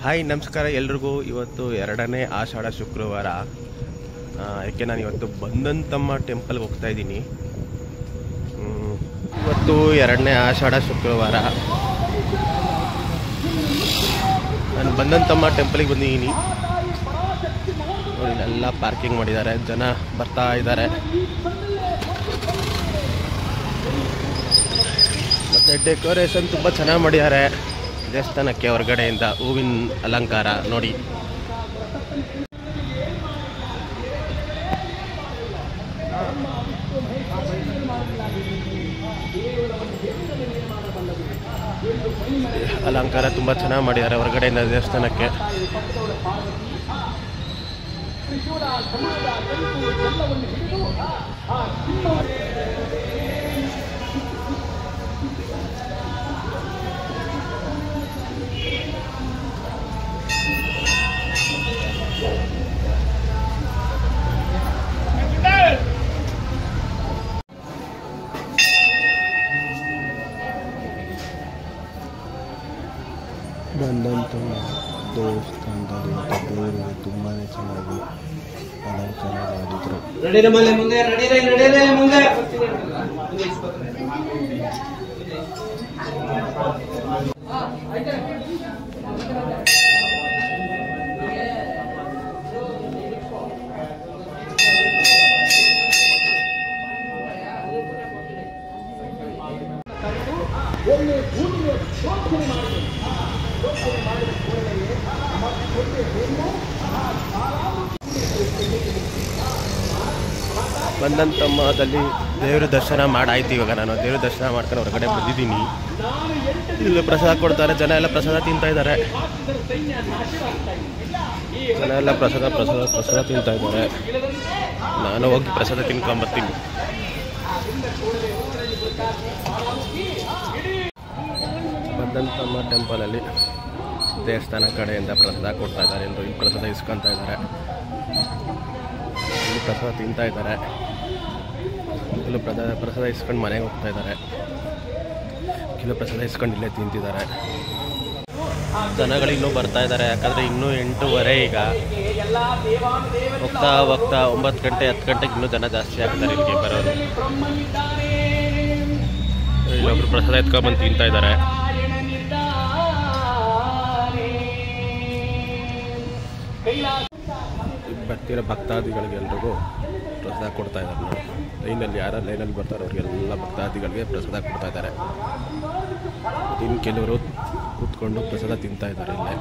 Hi ನಮಸ್ಕಾರ ಎಲ್ರಿಗೂ. ಇವತ್ತು 2ನೇ ಆಷಾಢ ಶುಕ್ರವಾರ. ಯಾಕೆ ನಾನು ಇವತ್ತು ಬಂದಂತಮ್ಮ ಟೆಂಪಲ್ಗೆ ಹೋಗ್ತಾ ಇದ್ದೀನಿ. ಇವತ್ತು 2ನೇ ಆಷಾಢ ಶುಕ್ರವಾರ. ನಾನು ಬಂದಂತಮ್ಮ ಟೆಂಪಲ್ಗೆ ಬಂದಿದ್ದೀನಿ. ನೋಡಿ, ಎಲ್ಲ ಪಾರ್ಕಿಂಗ್ ಮಾಡಿದ್ದಾರೆ, ಜನ ಬರ್ತಾ ಇದ್ದಾರೆ. ಮತ್ತು ಡೆಕೋರೇಷನ್ ತುಂಬ ಚೆನ್ನಾಗಿ ಮಾಡಿದ್ದಾರೆ. ದೇವಸ್ಥಾನಕ್ಕೆ ಹೊರಗಡೆಯಿಂದ ಹೂವಿನ ಅಲಂಕಾರ ನೋಡಿ. ಅಲಂಕಾರ ತುಂಬ ಚೆನ್ನಾಗಿ ಮಾಡಿದ್ದಾರೆ ಹೊರಗಡೆಯಿಂದ ದೇವಸ್ಥಾನಕ್ಕೆ. ಬಂದಂಥ ದೇವಸ್ಥಾನದಲ್ಲಿ ದೇವರಿಗೆ ತುಂಬಾ ಚೆನ್ನಾಗಿ ಅಲಂಕಾರ ಮಾಡಿದ್ರು. ಬಂದಂತಮ್ಮದಲ್ಲಿ ದೇವ್ರ ದರ್ಶನ ಮಾಡಾಯ್ತು. ಇವಾಗ ನಾನು ದೇವ್ರ ದರ್ಶನ ಮಾಡ್ಕೊಂಡು ಹೊರಗಡೆ ಬಂದಿದ್ದೀನಿ. ಇಲ್ಲಿ ಪ್ರಸಾದ ಕೊಡ್ತಾರೆ, ಜನ ಎಲ್ಲ ಪ್ರಸಾದ ತಿಂತಾ ಇದ್ದಾರೆ. ಜನ ಎಲ್ಲ ಪ್ರಸಾದ ತಿಂತಾ ಇದ್ದಾರೆ. ನಾನು ಹೋಗಿ ಪ್ರಸಾದ ತಿನ್ಕೊಂಬರ್ತೀನಿ. ಬಂದಂತಮ್ಮ ಟೆಂಪಲಲ್ಲಿ ದೇವಸ್ಥಾನ ಕಡೆಯಿಂದ ಪ್ರಸಾದ ಕೊಡ್ತಾ ಇದ್ದಾರೆ. ಎಲ್ಲರೂ ಇಲ್ಲಿ ಪ್ರಸಾದ ಇಸ್ಕೊತಾ ಇದ್ದಾರೆ. ಇಲ್ಲಿ ಪ್ರಸಾದ ತಿಂತಾ ಇದ್ದಾರೆ. ಕೆಲವು ಪ್ರಸಾದ ಇಸ್ಕೊಂಡು ಮನೆಗೆ ಹೋಗ್ತಾ ಇದ್ದಾರೆ. ಕೆಲವು ಪ್ರಸಾದ ಇಸ್ಕೊಂಡು ಇಲ್ಲೇ ತಿಂತಿದ್ದಾರೆ. ಜನಗಳು ಇನ್ನೂ ಬರ್ತಾ ಇದ್ದಾರೆ, ಯಾಕಂದರೆ ಇನ್ನೂ 8:15 ಈಗ. ಹೋಗ್ತಾ 9 ಗಂಟೆ 10 ಗಂಟೆಗೆ ಇನ್ನೂ ಜನ ಜಾಸ್ತಿ ಆಗ್ತಾರೆ ಇಲ್ಲಿಗೆ ಬರೋರು. ಇಲ್ಲೊಬ್ರು ಪ್ರಸಾದ ಎತ್ಕೊಂಡ್ಬಂದು ತಿಂತಾ ಇದ್ದಾರೆ. ಬರ್ತಿರೋ ಭಕ್ತಾದಿಗಳಿಗೆ ಎಲ್ರಿಗೂ ಪ್ರಸಾದ ಕೊಡ್ತಾ ಇದ್ದಾರೆ. ನೋಡಿ, ಲೈನಲ್ಲಿ ಯಾರು ಲೈನಲ್ಲಿ ಬರ್ತಾರೆ ಅವ್ರಿಗೆಲ್ಲ ಭಕ್ತಾದಿಗಳಿಗೆ ಪ್ರಸಾದ ಕೊಡ್ತಾ ಇದ್ದಾರೆ. ಇನ್ನು ಕೆಲವರು ಕೂತ್ಕೊಂಡು ಪ್ರಸಾದ ತಿಂತಾ ಇದ್ದಾರೆ ಇಲ್ಲೇ.